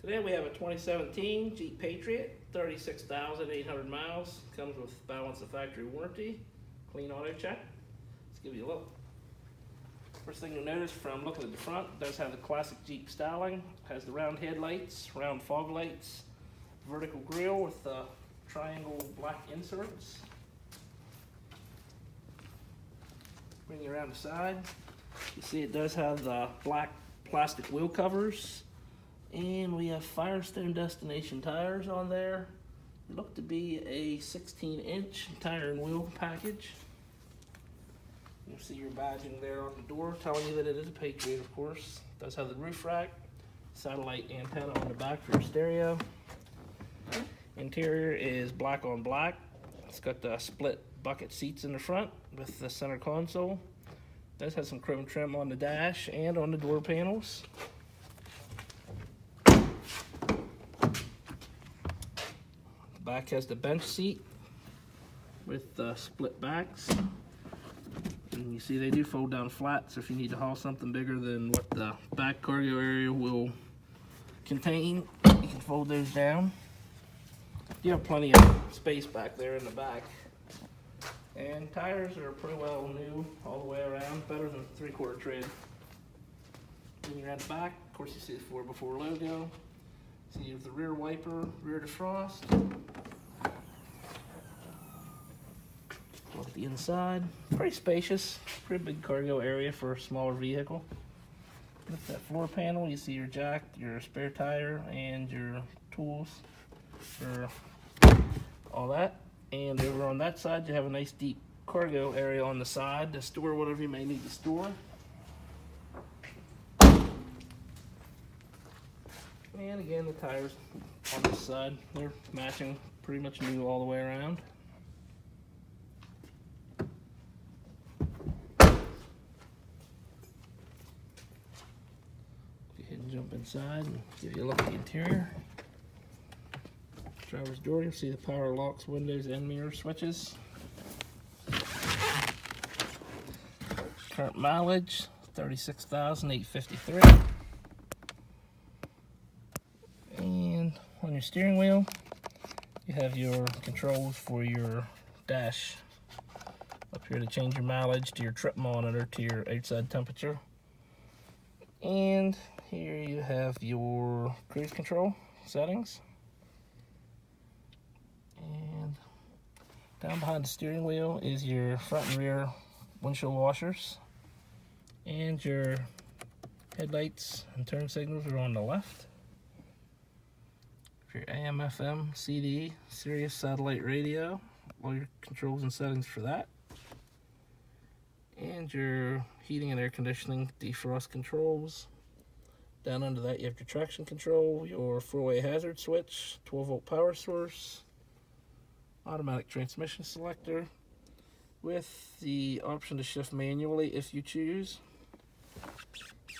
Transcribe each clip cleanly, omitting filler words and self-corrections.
Today we have a 2017 Jeep Patriot, 36,800 miles. Comes with balance of factory warranty, clean AutoCheck. Let's give you a look. First thing you'll notice from looking at the front, it does have the classic Jeep styling. Has the round headlights, round fog lights, vertical grille with triangle black inserts. Bring you around the side. You see it does have the black plastic wheel covers. And we have Firestone Destination tires on there. Look to be a 16-inch tire and wheel package. You'll see your badging there on the door telling you that it is a Patriot, of course. It does have the roof rack, satellite antenna on the back for your stereo. Interior is black on black. It's got the split bucket seats in the front with the center console. It does have some chrome trim on the dash and on the door panels. Back has the bench seat with split backs, and you see they do fold down flat, so if you need to haul something bigger than what the back cargo area will contain, you can fold those down. You have plenty of space back there in the back, and tires are pretty well new all the way around, better than 3/4 tread. When you're at the back, of course you see the 4x4 logo. So you have the rear wiper, rear defrost. Look at the inside, pretty spacious, pretty big cargo area for a smaller vehicle. With that floor panel, you see your jack, your spare tire, and your tools for all that. And over on that side, you have a nice deep cargo area on the side to store whatever you may need to store. And again, the tires on this side, they're matching, pretty much new all the way around. Go ahead and jump inside and give you a look at the interior. Driver's door, you'll see the power locks, windows, and mirror switches. Current mileage, 36,853. And on your steering wheel, you have your controls for your dash. Up here to change your mileage, to your trip monitor, to your outside temperature. And here you have your cruise control settings. And down behind the steering wheel is your front and rear windshield washers. And your headlights and turn signals are on the left. Your AM, FM, CD, Sirius satellite radio, all your controls and settings for that. And your heating and air conditioning, defrost controls. Down under that you have your traction control, your 4-way hazard switch, 12-volt power source, automatic transmission selector with the option to shift manually if you choose.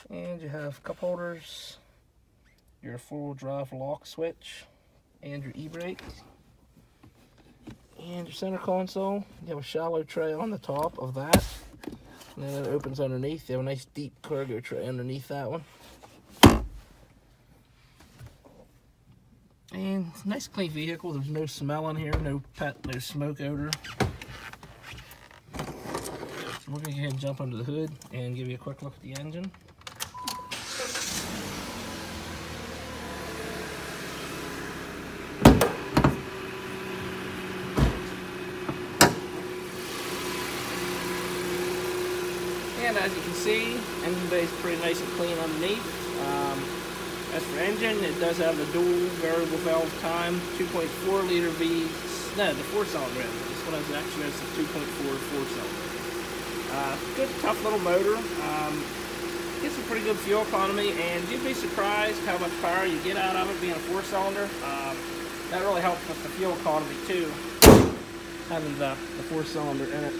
And you have cup holders, your 4-wheel drive lock switch, and your e-brake. And your center console, you have a shallow tray on the top of that. And then it opens underneath. You have a nice deep cargo tray underneath that one. And it's a nice clean vehicle. There's no smell in here, no smoke odor. So we're going to go ahead and jump under the hood and give you a quick look at the engine. And as you can see, engine bay is pretty nice and clean underneath. As for engine, it does have the dual variable valve time, 2.4 liter V, no, the 4-cylinder engine. This one actually has a 2.4 4-cylinder. Good, tough little motor. Gets a pretty good fuel economy, and you'd be surprised how much power you get out of it being a 4-cylinder. That really helps with the fuel economy too, having the 4-cylinder in it.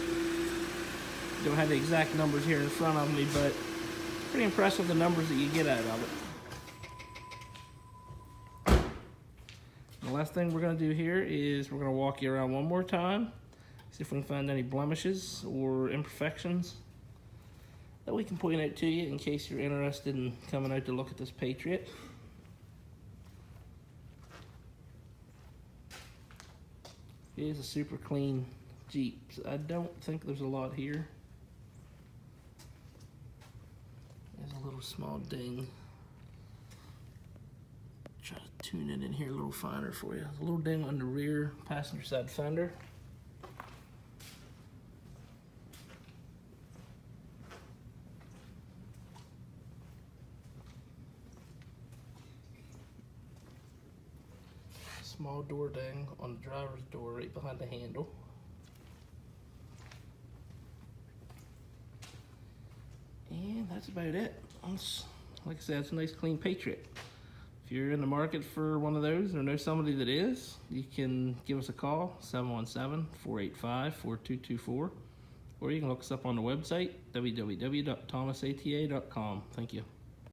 Don't have the exact numbers here in front of me, but pretty impressive the numbers that you get out of it. The last thing we're going to do here is we're going to walk you around one more time, see if we can find any blemishes or imperfections that we can point out to you in case you're interested in coming out to look at this Patriot. It is a super clean Jeep. So I don't think there's a lot here. There's a little small ding. Try to tune it in here a little finer for you. A little ding on the rear passenger side fender. Small door ding on the driver's door right behind the handle. And that's about it. Like I said, it's a nice clean Patriot. If you're in the market for one of those or know somebody that is, you can give us a call, 717-485-4224, or you can look us up on the website, www.thomasata.com. Thank you.